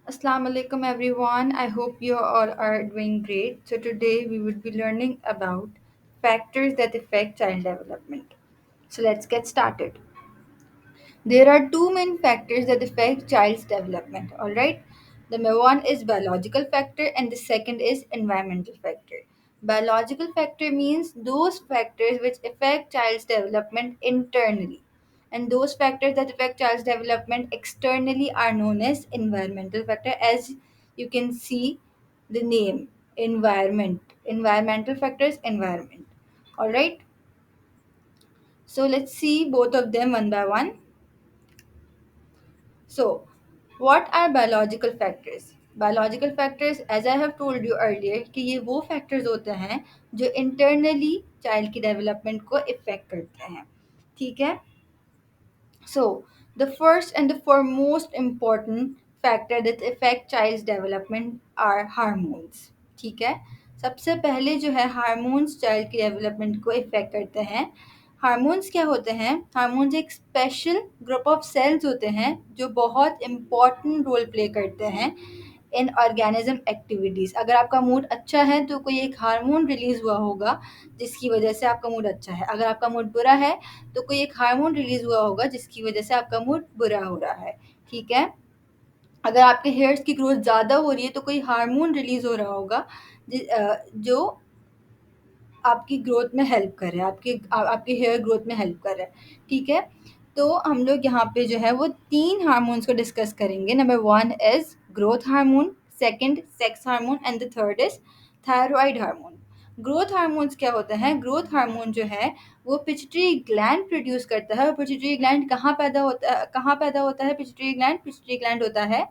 Assalamu alaikum everyone. I hope you all are doing great. So today we would be learning about factors that affect child development. So let's get started. There are two main factors that affect child's development, all right? Number one is biological factor and the second is environmental factor. Biological factor means those factors which affect child's development internally. And those factors that affect child's development externally are known as environmental factor, as you can see the name environment. Environmental factors, environment. All right. So let's see both of them one by one. So, what are biological factors? Biological factors, as I have told you earlier, कि ये वो factors होते हैं जो internally child की development को affect करते हैं. ठीक है? So, the first and the foremost important factor that affect child's development are hormones. ठीक है? सबसे पहले जो है हार्मोन्स चाइल्ड की डेवलपमेंट को इफेक्ट करते हैं. हार्मोन्स क्या होते हैं? हार्मोन्स एक स्पेशल ग्रुप ऑफ सेल्स होते हैं जो बहुत इम्पॉर्टेंट रोल प्ले करते हैं इन ऑर्गेनिज्म एक्टिविटीज़. अगर आपका मूड अच्छा है तो कोई एक हार्मोन रिलीज़ हुआ होगा जिसकी वजह से आपका मूड अच्छा है. अगर आपका मूड बुरा है तो कोई एक हार्मोन रिलीज़ हुआ होगा जिसकी वजह से आपका मूड बुरा हो रहा है. ठीक है? अगर आपके हेयर्स की ग्रोथ ज़्यादा हो रही है तो कोई हार्मोन रिलीज़ हो रहा होगा जो आपकी ग्रोथ में हेल्प कर रहा है, आपके हेयर ग्रोथ में हेल्प कर रहा है. ठीक है? तो हम लोग यहाँ पे जो है वो 3 हार्मोन्स को डिस्कस करेंगे. Number 1 is growth hormone, second sex hormone and the third is thyroid hormone. Growth hormones क्या होते हैं? ग्रोथ हार्मोन जो है वो पिट्यूटरी ग्लैंड प्रोड्यूस करता है. और पिट्यूटरी ग्लैंड कहाँ पैदा होता है पिट्यूटरी ग्लैंड? पिट्यूटरी ग्लैंड होता है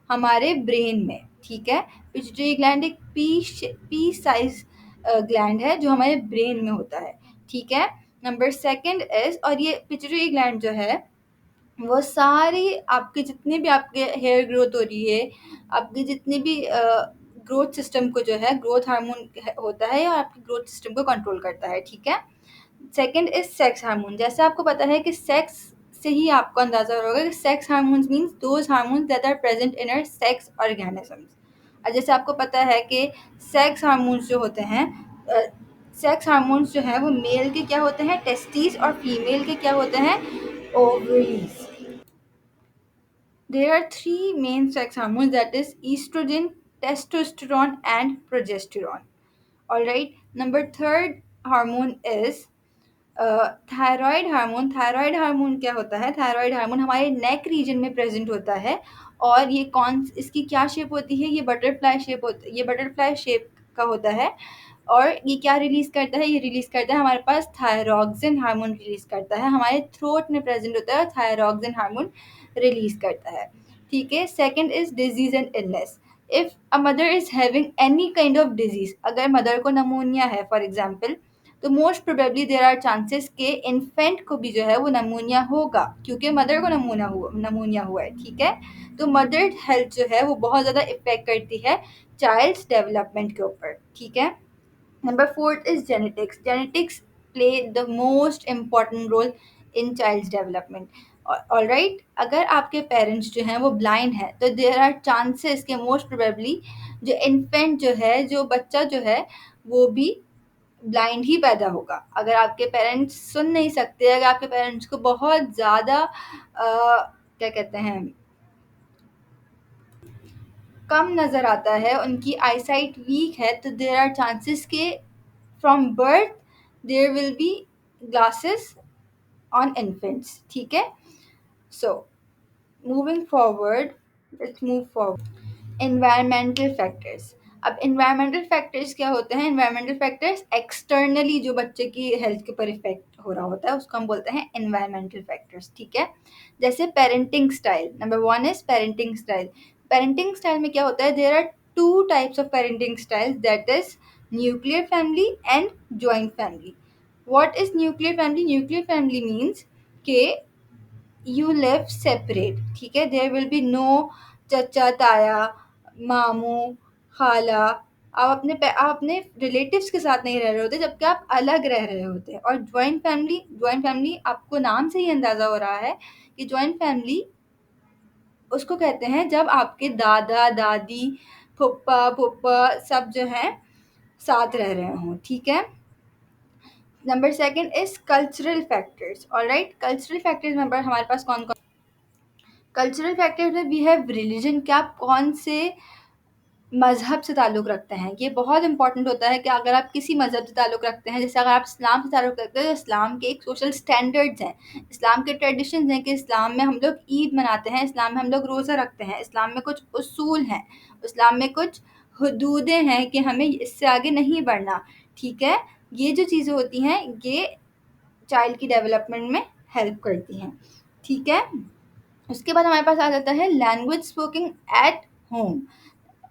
हमारे ब्रेन में. ठीक है? पिट्यूटरी ग्लैंड एक पी साइज ग्लैंड है जो हमारे ब्रेन में होता है. ठीक है? नंबर सेकंड इज, और ये पिट्यूटरी ग्लैंड जो है वो सारी आपके जितने भी आपके हेयर ग्रोथ हो रही है, आपके जितने भी ग्रोथ सिस्टम को जो है ग्रोथ हार्मोन होता है और आपकी ग्रोथ सिस्टम को कंट्रोल करता है. ठीक है? Second is sex hormone. जैसे आपको पता है कि सेक्स से ही आपको अंदाजा होगा कि sex hormones means those hormones that are present in our sex organisms. और जैसे आपको पता है कि सेक्स हार्मोन्स जो होते हैं, सेक्स हार्मोन्स जो हैं वो मेल के क्या होते हैं? टेस्टिस. और फीमेल के क्या होते हैं? Ovaries. There are three main sex hormones, that is estrogen, testosterone and progesterone. Alright, number third hormone is thyroid hormone. Thyroid hormone क्या होता है? थायराइड हार्मोन हमारे नेक रीजन में प्रेजेंट होता है. और ये इसकी क्या शेप होती है? ये बटरफ्लाई शेप का होता है. और ये क्या रिलीज करता है? ये रिलीज करता है हमारे पास थायरॉक्सिन हार्मोन रिलीज करता है. हमारे थ्रोट में प्रेजेंट होता है और थायरॉक्सिन हार्मोन रिलीज करता है. ठीक है? Second is disease and illness. If a mother is having any kind of disease, अगर मदर को नमोनिया है फॉर एग्जाम्पल, तो most probably there are chances के इन्फेंट को भी जो है वो नमोनिया होगा, क्योंकि मदर को नमोनिया हुआ है. ठीक है? तो मदर हेल्थ जो है वो बहुत ज़्यादा इफेक्ट करती है चाइल्ड्स डेवलपमेंट के ऊपर. ठीक है? Number fourth is genetics. Genetics play the most important role in child's development. All right, अगर आपके पेरेंट्स जो हैं वो ब्लाइंड हैं तो देयर आर चांसेस के मोस्ट प्रोबेबली जो इन्फेंट जो है, जो बच्चा जो है, वो भी ब्लाइंड ही पैदा होगा. अगर आपके पेरेंट्स सुन नहीं सकते, अगर आपके पेरेंट्स को बहुत ज़्यादा क्या कहते हैं, कम नज़र आता है, उनकी आईसाइट वीक है, तो देयर आर चांसेस के from birth there will be glasses on infants. ठीक है? So moving forward, let's move forward. Environmental factors. अब एनवायरमेंटल फैक्टर्स क्या होते हैं? एनवायरमेंटल फैक्टर्स एक्सटर्नली जो बच्चे की हेल्थ के ऊपर इफेक्ट हो रहा होता है उसको हम बोलते हैं एनवायरमेंटल फैक्टर्स. ठीक है? जैसे parenting style. Number 1 is parenting style. Parenting style में क्या होता है? There are two types of parenting style, that is nuclear family and joint family. What is nuclear family? Nuclear family means के you live separate. ठीक है? There will be no चचा, ताया, मामू, खाला. आप अपने रिलेटिव्स के साथ नहीं रह रहे होते, जबकि आप अलग रह रहे होते हैं. और जॉइंट फैमिली आपको नाम से ही अंदाज़ा हो रहा है कि जॉइंट फैमिली उसको कहते हैं जब आपके दादा दादी, फूफा फूफा सब जो हैं साथ रह रहे हों, ठीक है। Number second is cultural factors. Alright, cultural factors में हमारे पास कौन कौन, कल्चरल फैक्टर्स में वी हैव रिलीजन, कि आप कौन से मज़हब से ताल्लुक़ रखते हैं। ये बहुत इंपॉर्टेंट होता है कि अगर आप किसी मज़हब से ताल्लुक़ रखते हैं, जैसे अगर आप इस्लाम से ताल्लुक़ रखते हैं, तो इस्लाम के एक सोशल स्टैंडर्ड्स हैं, इस्लाम के ट्रेडिशंस हैं कि इस्लाम में हम लोग ईद मनाते हैं, इस्लाम में हम लोग रोज़ा रखते हैं, इस्लाम में कुछ उसूल हैं, इस्लाम में कुछ हदूदें हैं कि हमें इससे आगे नहीं बढ़ना, ठीक है। ये जो चीज़ें होती हैं, ये चाइल्ड की डेवलपमेंट में हेल्प करती हैं, ठीक है। उसके बाद हमारे पास आ जाता है language स्पोकिंग at home,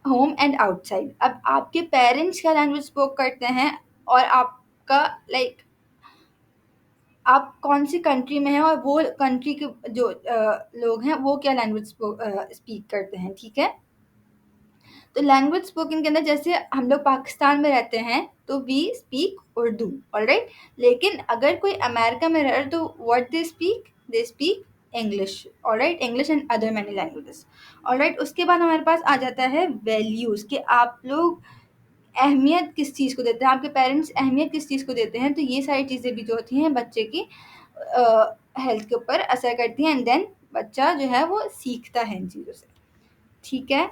home and outside. अब आपके पेरेंट्स क्या लैंग्वेज स्पोक करते हैं, और आपका लाइक आप कौन सी कंट्री में हैं, और वो कंट्री के जो लोग हैं वो क्या लैंग्वेज स्पीक करते हैं, ठीक है। तो लैंग्वेज स्पोकन के अंदर जैसे हम लोग पाकिस्तान में रहते हैं तो वी स्पीक उर्दू, ऑलराइट। लेकिन अगर कोई अमेरिका में रहे तो what they speak English, alright, English and other many languages, alright. उसके बाद हमारे पास आ जाता है वैल्यूज़, कि आप लोग अहमियत किस चीज़ को देते हैं, आपके पेरेंट्स अहमियत किस चीज़ को देते हैं। तो ये सारी चीज़ें भी जो होती हैं बच्चे की हेल्थ के ऊपर असर करती हैं, एंड देन बच्चा जो है वो सीखता है इन चीज़ों से, ठीक है।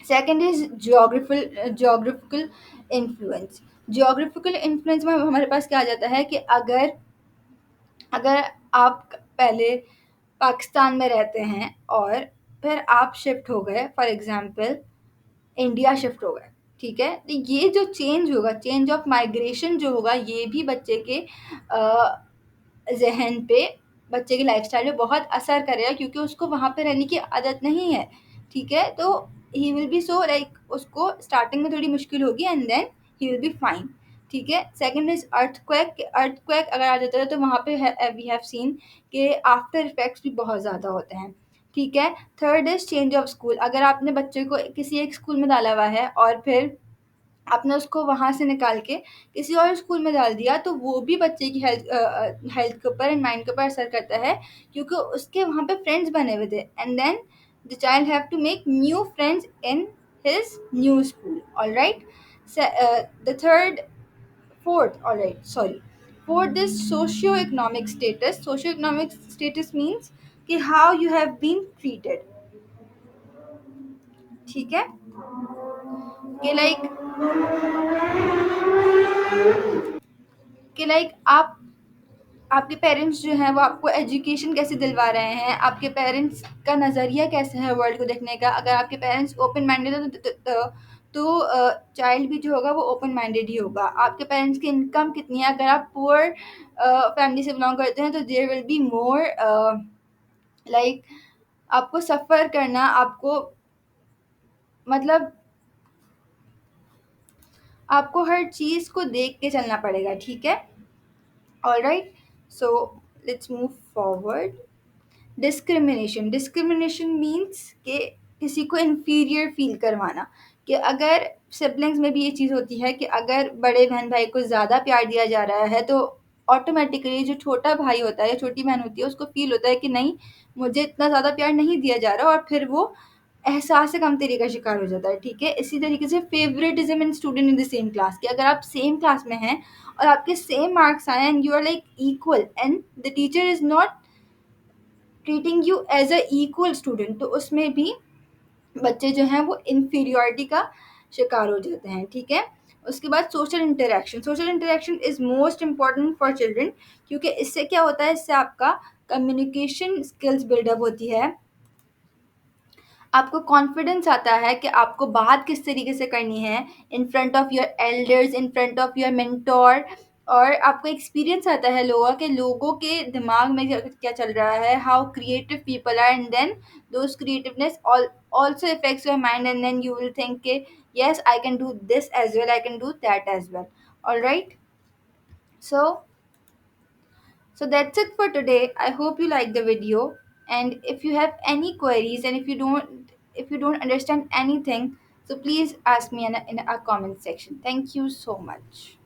Second is geographical influence. Geographical influence में हमारे पास क्या आ जाता है कि अगर अगर आप पहले पाकिस्तान में रहते हैं और फिर आप शिफ्ट हो गए, फॉर एग्जांपल इंडिया शिफ्ट हो गए, ठीक है। तो ये जो चेंज होगा, चेंज ऑफ माइग्रेशन जो होगा, ये भी बच्चे के ज़हन पे, बच्चे की लाइफ़स्टाइल पे बहुत असर करेगा, क्योंकि उसको वहाँ पे रहने की आदत नहीं है, ठीक है। तो he will be so like, उसको स्टार्टिंग में थोड़ी मुश्किल होगी and then he will be fine, ठीक है। Second is earthquake. अर्थक्वेक अगर आ जाता है तो वहाँ पे वी हैव सीन कि आफ्टर इफेक्ट्स भी बहुत ज़्यादा होते हैं, ठीक है। Third is change of school. अगर आपने बच्चे को किसी एक स्कूल में डाला हुआ है और फिर आपने उसको वहाँ से निकाल के किसी और स्कूल में डाल दिया, तो वो भी बच्चे की हेल्थ के ऊपर एंड माइंड के ऊपर असर करता है, क्योंकि उसके वहाँ पे फ्रेंड्स बने हुए थे, and then the child have to make new friends in his new school, alright. The third fourth alright sorry fourth is socio economic status. Socio economic status means कि how you have been treated, ठीक है। कि like आप, आपके parents जो हैं वो आपको एजुकेशन कैसे दिलवा रहे हैं, आपके पेरेंट्स का नज़रिया कैसा है वर्ल्ड को देखने का। अगर आपके पेरेंट्स ओपन माइंडेड है तो चाइल्ड भी जो होगा वो ओपन माइंडेड ही होगा। आपके पेरेंट्स की इनकम कितनी है, अगर आप पुअर फैमिली से बिलोंग करते हैं तो there will be more like आपको सफ़र करना, आपको मतलब आपको हर चीज़ को देख के चलना पड़ेगा, ठीक है। Alright, so let's move forward. Discrimination. Discrimination means कि किसी को इन्फीरियर फील करवाना, कि अगर सिबलिंग्स में भी ये चीज़ होती है कि अगर बड़े बहन भाई को ज़्यादा प्यार दिया जा रहा है तो ऑटोमेटिकली जो छोटा भाई होता है या छोटी बहन होती है उसको फील होता है कि नहीं, मुझे इतना ज़्यादा प्यार नहीं दिया जा रहा, और फिर वो एहसास कमतरी का शिकार हो जाता है, ठीक है। इसी तरीके से favouritism in student in the same class, कि अगर आप सेम क्लास में हैं और आपके सेम मार्क्स आए and you are like equal and the teacher is not treating you as a equal student, तो उसमें भी बच्चे जो हैं वो इन्फीरियॉरिटी का शिकार हो जाते हैं, ठीक है। उसके बाद social interaction. Social interaction is most important for children, क्योंकि इससे क्या होता है, इससे आपका कम्युनिकेशन स्किल्स बिल्डअप होती है, आपको कॉन्फिडेंस आता है कि आपको बात किस तरीके से करनी है in front of your elders, in front of your mentor, और आपको एक्सपीरियंस आता है लोगों के दिमाग में क्या चल रहा है, how creative people are, and then those creativeness also affects your mind, and then you will think कि yes, I can do this as well, I can do that as well, all right। So that's it for today. I hope you like the video, and if you have any queries, and if you don't understand anything, so please ask me in a comment section. Thank you so much.